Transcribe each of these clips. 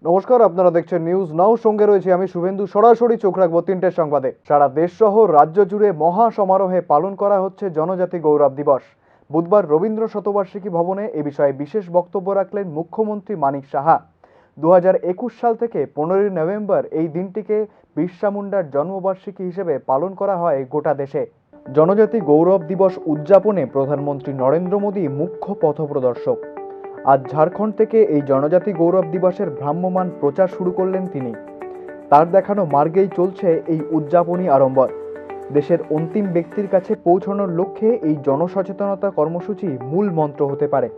নমস্কার, আপনারা দেখছেন নিউজ নাও। সঙ্গে রয়েছে আমি শুভেন্দু। সরাসরি চোখ রাখবো তিনটের সংবাদে। সারা দেশ সহ রাজ্য জুড়ে মহা সমারোহে পালন করা হচ্ছে জনজাতি গৌরব দিবস। বুধবার রবীন্দ্র শতবার্ষিকী ভবনে এ বিষয়ে বিশেষ বক্তব্য রাখলেন মুখ্যমন্ত্রী মানিক সাহা। 2021 সাল থেকে 15ই নভেম্বর এই দিনটিকে বিরসা মুন্ডার জন্মবার্ষিকী হিসেবে পালন করা হয় গোটা দেশে। জনজাতি গৌরব দিবস উদযাপনে প্রধানমন্ত্রী নরেন্দ্র মোদী মুখ্য পথপ্রদর্শক। আজ ঝাড়খণ্ড থেকে এই জনজাতি গৌরব দিবসের ভ্রাম্যমাণ প্রচার শুরু করলেন তিনি। তার দেখানো মার্গেই চলছে এই উদযাপনী আড়ম্বর। দেশের অন্তিম ব্যক্তির কাছে পৌঁছানোর লক্ষ্যে এই জনসচেতনতা কর্মসূচি মূল মন্ত্র হতে পারে।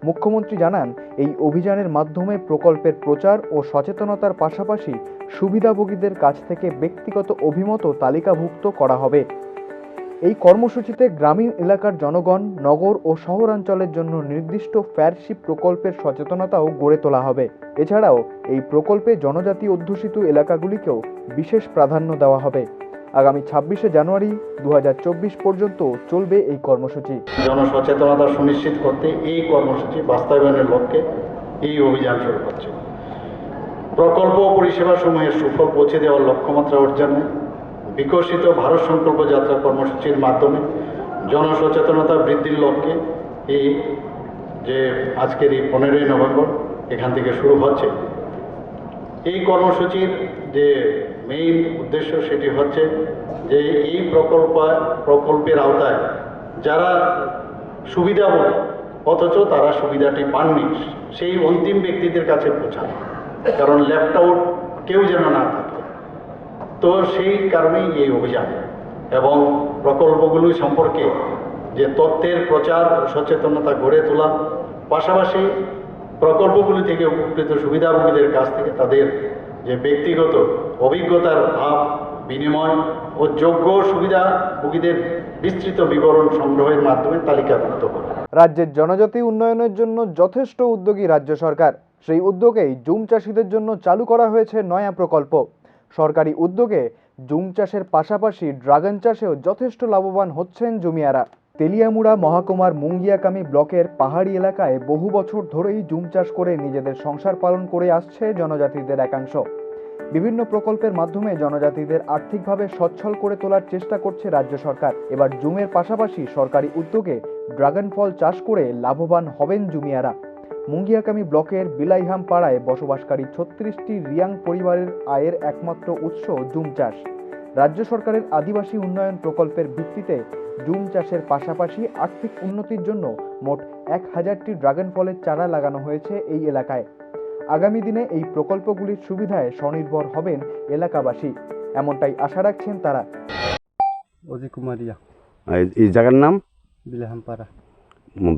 মুখ্যমন্ত্রী জানান, এই অভিযানের মাধ্যমে প্রকল্পের প্রচার ও সচেতনতার পাশাপাশি সুবিধাভোগীদের কাছ থেকে ব্যক্তিগত অভিমত তালিকাভুক্ত করা হবে। এই কর্মসূচিতে গ্রামীণ এলাকার জনগণ, নগর ও শহরাঞ্চলের জন্য নির্দিষ্ট ফেয়ারশিপ প্রকল্পের সচেতনতাও গড়ে তোলা হবে। এছাড়াও এই প্রকল্পে জনজাতি অধ্যুষিত এলাকাগুলিকেও বিশেষ প্রাধান্য দেওয়া হবে। আগামী 26শে জানুয়ারি 2024 পর্যন্ত চলবে এই কর্মসূচি। জনসচেতনতা সুনিশ্চিত করতে এই কর্মসূচি বাস্তবায়নের লক্ষ্যে এই অভিযান শুরু হচ্ছে। প্রকল্প ও পরিষেবা সমূহের সুফল পৌঁছে দেওয়ার লক্ষ্যমাত্রা অর্জনে বিকশিত ভারত সংকল্প যাত্রা কর্মসূচির মাধ্যমে জনসচেতনতা বৃদ্ধির লক্ষ্যে এই যে আজকের এই 15ই নভেম্বর এখান থেকে শুরু হচ্ছে। এই কর্মসূচির যে মেইন উদ্দেশ্য সেটি হচ্ছে যে এই প্রকল্পের আওতায় যারা সুবিধাভোগী অথচ তারা সুবিধাটি পাননি, সেই অন্তিম ব্যক্তিদের কাছে পৌঁছানো, কারণ লেফট আউট কেউ যেন না থাকে। তো সেই কারণেই এই অভিযান এবং প্রকল্পগুলি সম্পর্কে যে তথ্যের প্রচার সচেতনতা গড়ে তোলা, পাশাপাশি প্রকল্পগুলি থেকে উপকৃত সুবিধাভোগীদের কাছ থেকে তাদের যে ব্যক্তিগত অভিজ্ঞতার ভাব বিনিময় ও যোগ্য সুবিধাভোগীদের বিস্তৃত বিবরণ সংগ্রহের মাধ্যমে তালিকাভুক্ত করা। রাজ্যের জনজাতি উন্নয়নের জন্য যথেষ্ট উদ্যোগী রাজ্য সরকার। সেই উদ্যোগেই জুম চাষিদের জন্য চালু করা হয়েছে নয়া প্রকল্প। সরকারি উদ্যোগে জুম চাষের পাশাপাশি ড্রাগন চাষেও যথেষ্ট লাভবান হচ্ছেন জমিয়ারা। তেলিয়ামুড়া মহকুমার মুঙ্গিয়াকামি ব্লকের পাহাড়ি এলাকায় বহু বছর ধরেই জুম চাষ করে নিজেদের সংসার পালন করে আসছে জনজাতিদের একাংশ। বিভিন্ন প্রকল্পের মাধ্যমে জনজাতিদের আর্থিকভাবে সচ্ছল করে তোলার চেষ্টা করছে রাজ্য সরকার। এবার জুমের পাশাপাশি সরকারি উদ্যোগে ড্রাগন ফল চাষ করে লাভবান হবেন জুমিয়ারা। মুঙ্গিয়াকামি ব্লকের বিলাইহাম পাড়ায় বসবাসকারী 36টি রিয়াং পরিবারের আয়ের একমাত্র উৎস জুম চাষ। রাজ্য সরকারের আদিবাসী উন্নয়ন প্রকল্পের ভিত্তিতে জুম চাষের পাশাপাশি আর্থিক উন্নতির জন্য মোট 1000টি ড্রাগন ফলের চারা লাগানো হয়েছে এই এলাকায়। আগামী দিনে এই প্রকল্পগুলির সুবিধায় স্বনির্ভর হবেন এলাকাবাসী, এমনটাই আশা রাখছেন তারা। অজি কুমারিয়া। এই জায়গার নাম বিলাহামপাড়া,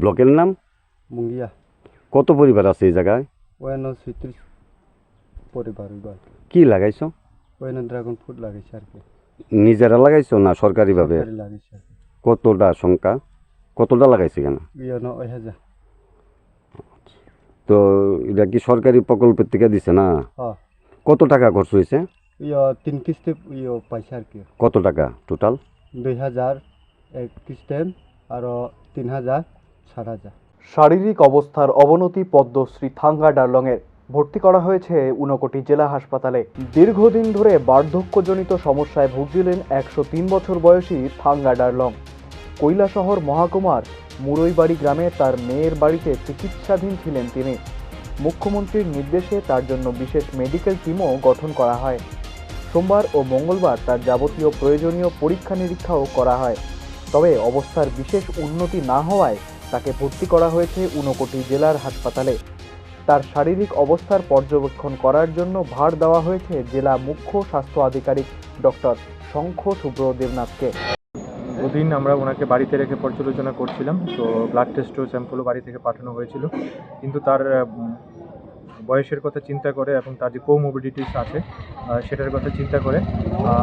ব্লকের নাম মুঙ্গিয়া। কত পরিবার আছে এই জায়গায়? ওয়ানো 36 পরিবার। কি লাগাইছো? ওয়ানো ড্রাগন ফ্রুট লাগাইছে আর কি। নিজেরা লাগাইছো না সরকারিভাবে? সরকারি লাগাইছে। কতটা সংখ্যা, কতটা লাগাইছে কেন? ইয়ানো 1000। তো এটা কি সরকারি প্রকল্পের থেকে দিছে না? হ্যাঁ। কত টাকা খরচ হয়েছে? 3 কিস্তি পয়সা আর কি। কত টাকা টোটাল? 2000 এক কিস্তি আর 3000 4000। শারীরিক অবস্থার অবনতি পদ্মশ্রী থাঙ্গা ডারলংয়ের। ভর্তি করা হয়েছে ঊনকোটি জেলা হাসপাতালে। দীর্ঘদিন ধরে বার্ধক্যজনিত সমস্যায় ভুগছিলেন 103 বছর বয়সী থাঙ্গা ডারলং। কৈলাসহর মহকুমার মুরইবাড়ি গ্রামে তার মেয়ের বাড়িতে চিকিৎসাধীন ছিলেন তিনি। মুখ্যমন্ত্রীর নির্দেশে তার জন্য বিশেষ মেডিকেল টিমও গঠন করা হয়। সোমবার ও মঙ্গলবার তার যাবতীয় প্রয়োজনীয় পরীক্ষা নিরীক্ষাও করা হয়। তবে অবস্থার বিশেষ উন্নতি না হওয়ায় তাকে ভর্তি করা হয়েছে ঊনকোটি জেলার হাসপাতালে। তার শারীরিক অবস্থার পর্যবেক্ষণ করার জন্য ভার দেওয়া হয়েছে জেলা মুখ্য স্বাস্থ্য আধিকারিক ডক্টর শঙ্খ শুভ্র দেবনাথকে। ওদিন আমরা ওনাকে বাড়িতে রেখে পর্যালোচনা করছিলাম, তো ব্লাড টেস্ট ও স্যাম্পলও বাড়ি থেকে পাঠানো হয়েছিল, কিন্তু তার বয়সের কথা চিন্তা করে এবং তার যে কোমোবিডিটিস আছে সেটার কথা চিন্তা করে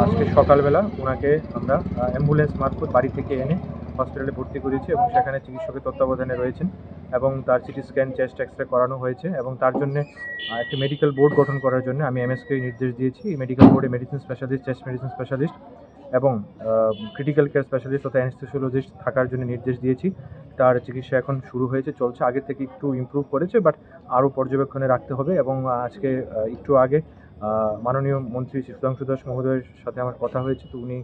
আজকে সকালবেলা ওনাকে আমরা অ্যাম্বুলেন্স মারফত বাড়ি থেকে এনে হসপিটালে ভর্তি করেছি এবং সেখানে চিকিৎসকের তত্ত্বাবধানে রয়েছেন এবং তার সিটি স্ক্যান, চেস্ট এক্সরে করানো হয়েছে এবং তার জন্য একটি মেডিকেল বোর্ড গঠন করার জন্য আমি এমএসকে নির্দেশ দিয়েছি। এই মেডিকেল বোর্ডে medicine specialist, chest medicine specialist এবং ক্রিটিক্যাল কেয়ার স্পেশালিস্ট তথা অ্যানেস্থেসিওলজিস্ট থাকার জন্য নির্দেশ দিয়েছি তার চিকিৎসা এখন শুরু হয়েছে, চলছে। আগের থেকে একটু ইমপ্রুভ করেছে, বাট আরও পর্যবেক্ষণে রাখতে হবে। এবং আজকে একটু আগে মাননীয় মন্ত্রী সুধাংশু দাস মহোদয়ের সাথে আমার কথা হয়েছে, তো উনি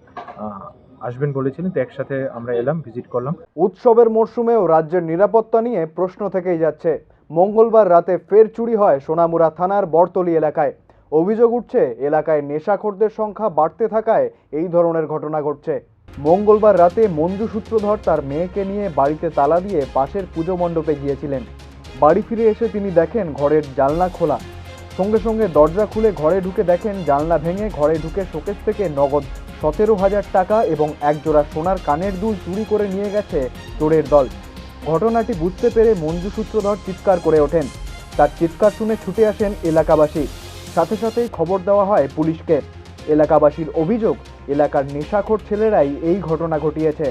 আসবেন বলেছিলেন, তো একসাথে আমরা এলাম, ভিজিট করলাম। উৎসবের মরশুমেও রাজ্যের নিরাপত্তা নিয়ে প্রশ্ন থেকেই যাচ্ছে। মঙ্গলবার রাতে ফের চুরি হয় সোনামুড়া থানার বরতলী এলাকায়। অভিযোগ উঠছে এলাকায় নেশাখোরদের সংখ্যা বাড়তে থাকায় এই ধরনের ঘটনা ঘটছে। মঙ্গলবার রাতে মঞ্জু সূত্রধর তার মেয়েকে নিয়ে বাড়িতে তালা দিয়ে পাশের পুজো মণ্ডপে গিয়েছিলেন। বাড়ি ফিরে এসে তিনি দেখেন ঘরের জানলা খোলা। সঙ্গে সঙ্গে দরজা খুলে ঘরে ঢুকে দেখেন জানলা ভেঙে ঘরে ঢুকে শোকেস থেকে নগদ 17,000 টাকা এবং একজোড়া সোনার কানের দুল চুরি করে নিয়ে গেছে চোরের দল। ঘটনাটি বুঝতে পেরে মঞ্জু সূত্রধর চিৎকার করে ওঠেন। তার চিৎকার শুনে ছুটে আসেন এলাকাবাসী। সাথে সাথেই খবর দেওয়া হয় পুলিশকে। এলাকাবাসীর অভিযোগ, এলাকার নেশাখোর ছেলেরাই এই ঘটনা ঘটিয়েছে।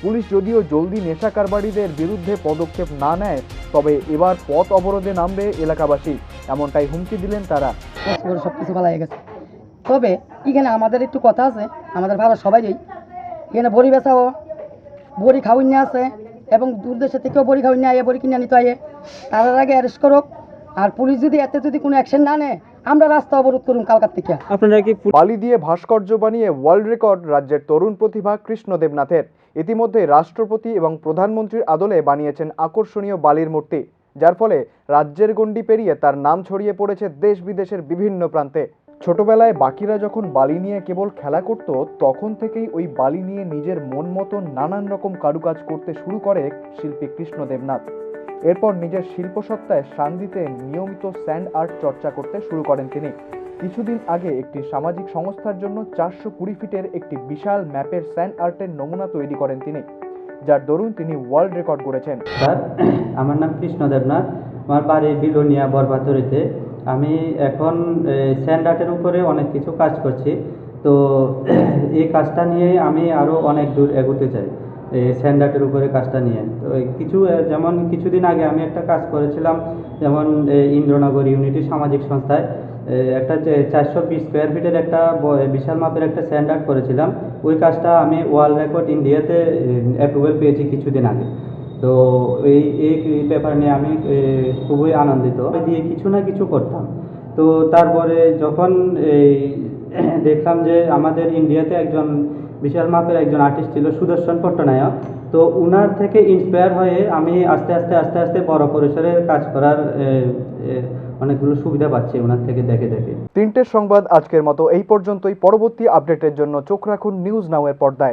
পুলিশ যদিও জলদি নেশা কারবারিদের বিরুদ্ধে পদক্ষেপ না নেয়, তবে এবার পথ অবরোধে নামবে এলাকাবাসী, এমনটাই হুমকি দিলেন তারা। সব কিছু ভালো হয়ে গেছে, তবে এখানে আমাদের একটু কথা আছে, আমাদের ভালো সবাই এখানে বড়ি বেচাও, বড়ি খাওয়াই নিয়ে আছে এবং দূর দেশে থেকেও বড়ি খাওয়াই নিয়ে আয়ে, বড়ি কিনে নিতে আয়ে, তার আগে অ্যারেস্ট করুক। আর পুলিশ যদি এতে যদি কোনো অ্যাকশন না নেয়, আমরা রাস্তা অবরোধ করুন কালকার থেকে। বালি দিয়ে ভাস্কর্য বানিয়ে ওয়ার্ল্ড রেকর্ড রাজ্যের তরুণ প্রতিভা কৃষ্ণ দেবনাথের। ইতিমধ্যে রাষ্ট্রপতি এবং প্রধানমন্ত্রীর আদলে বানিয়েছেন আকর্ষণীয় বালির মূর্তি, যার ফলে রাজ্যের গণ্ডি পেরিয়ে তার নাম ছড়িয়ে পড়েছে দেশ বিদেশের বিভিন্ন প্রান্তে। ছোটবেলায় বাকিরা যখন বালি নিয়ে কেবল খেলা করত, তখন থেকেই ওই বালি নিয়ে নিজের মন মতন নানান রকম কারুকাজ করতে শুরু করে শিল্পী কৃষ্ণ দেবনাথ। এরপর নিজের শিল্পসত্তায় শান দিতে নিয়মিত স্যান্ড আর্ট চর্চা করতে শুরু করেন তিনি। কিছুদিন আগে একটি সামাজিক সংস্থার জন্য 420 ফিটের একটি বিশাল ম্যাপের স্যান্ড আর্টের নমুনা তৈরি করেন তিনি, যার দরুন তিনি ওয়ার্ল্ড রেকর্ড গড়েছেন। স্যার, আমার নাম কৃষ্ণ দেবনাথ, আমার বাড়ি বিলোনিয়া বরবাতরিতে। আমি এখন স্যান্ড আর্টের উপরে অনেক কিছু কাজ করছি। তো এই কাজটা নিয়ে আমি আরও অনেক দূর এগোতে চাই, স্যান্ড আর্টের উপরে কাজটা নিয়ে। তো যেমন কিছুদিন আগে আমি একটা কাজ করেছিলাম, যেমন ইন্দ্রনগর ইউনিটি সামাজিক সংস্থায় একটা 420 স্কোয়ার ফিটের একটা বিশাল মাপের একটা স্যান্ড আর্ট করেছিলাম। ওই কাজটা আমি ওয়ার্ল্ড রেকর্ড ইন্ডিয়াতে অ্যাপ্রুভাল পেয়েছি কিছুদিন আগে। তো এই ব্যাপার নিয়ে আমি খুবই আনন্দিত। দিয়ে কিছু না কিছু করতাম। তো তারপরে যখন দেখলাম যে আমাদের ইন্ডিয়াতে একজন বিশাল মাপের একজন আর্টিস্ট ছিল সুদর্শন পট্টনায়ক, তো উনার থেকে ইন্সপায়ার হয়ে আমি আস্তে আস্তে বড় পরিসরের কাজ করার অনেকগুলো সুবিধা পাচ্ছি ওনার থেকে দেখে। তিনটের সংবাদ আজকের মতো এই পর্যন্তই। পরবর্তী আপডেটের জন্য চোখ রাখুন নিউজ নাও এর পর্দায়।